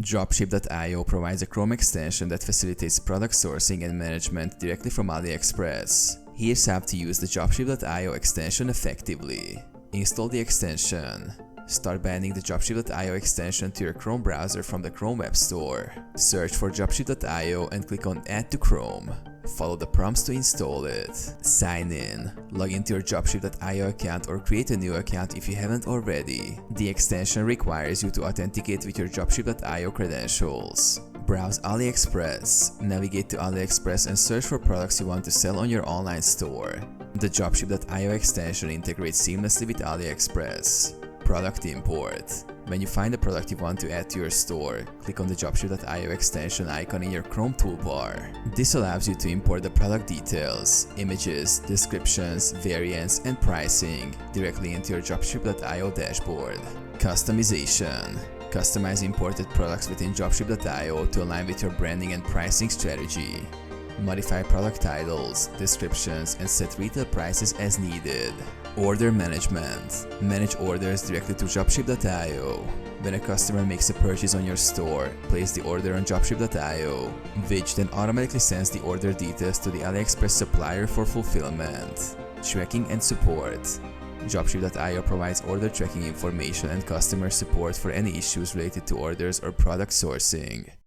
Dropship.io provides a Chrome extension that facilitates product sourcing and management directly from AliExpress. Here's how to use the Dropship.io extension effectively. Install the extension. Start by adding the Dropship.io extension to your Chrome browser from the Chrome Web Store. Search for Dropship.io and click on Add to Chrome. Follow the prompts to install it. Sign in. Log into your Dropship.io account or create a new account if you haven't already. The extension requires you to authenticate with your Dropship.io credentials. Browse AliExpress. Navigate to AliExpress and search for products you want to sell on your online store. The Dropship.io extension integrates seamlessly with AliExpress. Product import. When you find a product you want to add to your store, click on the Dropship.io extension icon in your Chrome toolbar. This allows you to import the product details, images, descriptions, variants, and pricing directly into your Dropship.io dashboard. Customization. Customize imported products within Dropship.io to align with your branding and pricing strategy. Modify product titles, descriptions, and set retail prices as needed. Order management. Manage orders directly to Dropship.io. When a customer makes a purchase on your store, place the order on Dropship.io, which then automatically sends the order details to the AliExpress supplier for fulfillment. Tracking and support. Dropship.io provides order tracking information and customer support for any issues related to orders or product sourcing.